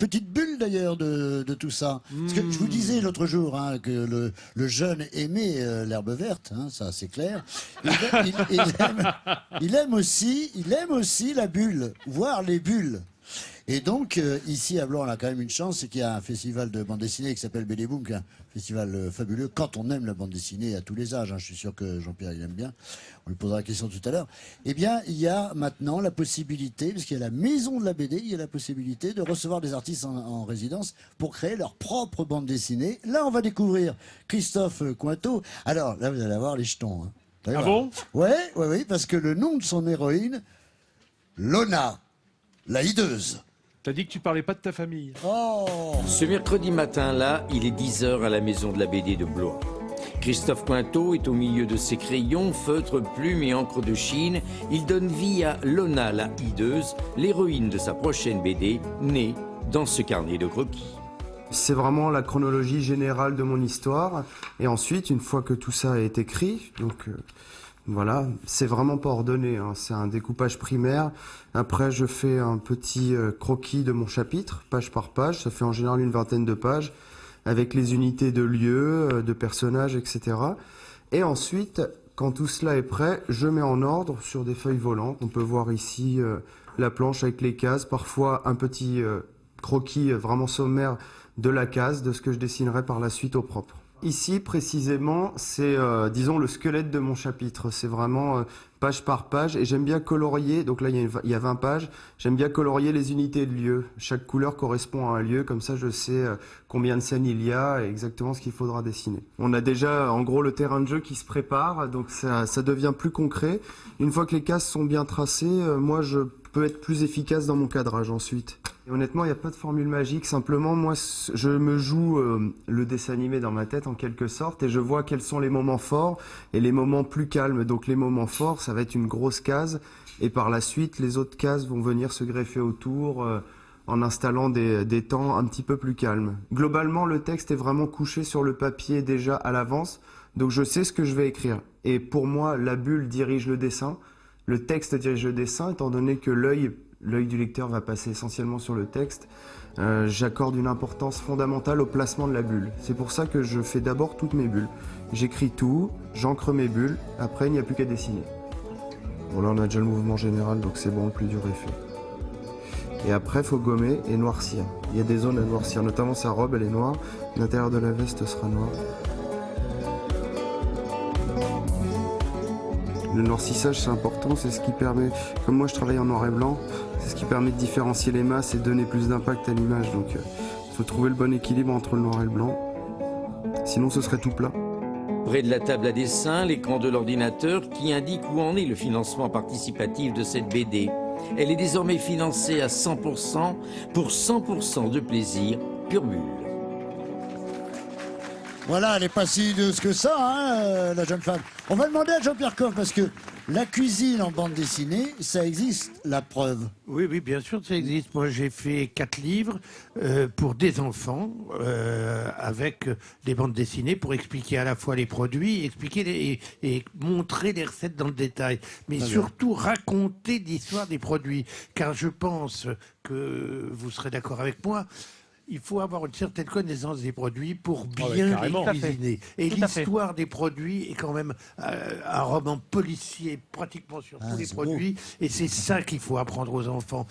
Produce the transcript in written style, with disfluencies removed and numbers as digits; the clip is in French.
petite bulle d'ailleurs de tout ça. Parce que je vous disais l'autre jour que le jeune aimait l'herbe verte, ça c'est clair. Il aime aussi la bulle, voire les bulles. Et donc, ici à Blois, on a quand même une chance, c'est qu'il y a un festival de bande dessinée qui s'appelle BD Boom, qui est un festival fabuleux, quand on aime la bande dessinée à tous les âges. Je suis sûr que Jean-Pierre, il aime bien. On lui posera la question tout à l'heure. Eh bien, il y a maintenant la possibilité, puisqu'il y a la maison de la BD, il y a la possibilité de recevoir des artistes en résidence pour créer leur propre bande dessinée. Là, on va découvrir Christophe Cointeau. Alors, là, vous allez avoir les jetons. Ah bon ? Oui, parce que le nom de son héroïne, Lona, la hideuse. T'as dit que tu parlais pas de ta famille. Oh. Ce mercredi matin-là, il est 10h à la maison de la BD de Blois. Christophe Cointeau est au milieu de ses crayons, feutres, plumes et encre de Chine. Il donne vie à Lona la hideuse, l'héroïne de sa prochaine BD, née dans ce carnet de croquis. C'est vraiment la chronologie générale de mon histoire. Et ensuite, une fois que tout ça est écrit, donc voilà, c'est vraiment pas ordonné, c'est un découpage primaire. Après, je fais un petit croquis de mon chapitre, page par page. Ça fait en général une vingtaine de pages, avec les unités de lieux, de personnages, etc. Et ensuite, quand tout cela est prêt, je mets en ordre sur des feuilles volantes. On peut voir ici la planche avec les cases, parfois un petit croquis vraiment sommaire de la case, de ce que je dessinerai par la suite au propre. Ici, précisément, c'est, disons, le squelette de mon chapitre. C'est vraiment page par page. Et j'aime bien colorier, donc là, il y a 20 pages. J'aime bien colorier les unités de lieu. Chaque couleur correspond à un lieu. Comme ça, je sais combien de scènes il y a et exactement ce qu'il faudra dessiner. On a déjà, en gros, le terrain de jeu qui se prépare. Donc, ça devient plus concret. Une fois que les cases sont bien tracées, moi, je peux être plus efficace dans mon cadrage ensuite. Et honnêtement, il n'y a pas de formule magique. Simplement, moi, je me joue le dessin animé dans ma tête en quelque sorte et je vois quels sont les moments forts et les moments plus calmes. Donc les moments forts, ça va être une grosse case et par la suite, les autres cases vont venir se greffer autour en installant des temps un petit peu plus calmes. Globalement, le texte est vraiment couché sur le papier déjà à l'avance. Donc je sais ce que je vais écrire. Et pour moi, la bulle dirige le dessin. Le texte dirige le dessin, étant donné que l'œil du lecteur va passer essentiellement sur le texte. J'accorde une importance fondamentale au placement de la bulle. C'est pour ça que je fais d'abord toutes mes bulles. J'écris tout, j'encre mes bulles, après il n'y a plus qu'à dessiner. Bon là on a déjà le mouvement général, donc c'est bon, le plus dur est fait. Et après il faut gommer et noircir. Il y a des zones à noircir, notamment sa robe elle est noire, l'intérieur de la veste sera noir. Le noircissage c'est important, c'est ce qui permet, comme moi je travaille en noir et blanc, c'est ce qui permet de différencier les masses et de donner plus d'impact à l'image. Donc il faut trouver le bon équilibre entre le noir et le blanc, sinon ce serait tout plat. Près de la table à dessin, l'écran de l'ordinateur qui indique où en est le financement participatif de cette BD. Elle est désormais financée à 100% pour 100% de plaisir, pure bulle. Voilà, elle est pas si douce que ça, la jeune femme. On va demander à Jean-Pierre Coff, parce que la cuisine en bande dessinée, ça existe, la preuve. Oui, bien sûr, ça existe. Moi, j'ai fait 4 livres pour des enfants avec des bandes dessinées pour expliquer à la fois les produits, et montrer les recettes dans le détail, mais surtout raconter l'histoire des produits. Car je pense que vous serez d'accord avec moi, il faut avoir une certaine connaissance des produits pour bien les cuisiner. Et l'histoire des produits est quand même un roman policier pratiquement sur tous les produits. Et c'est ça qu'il faut apprendre aux enfants.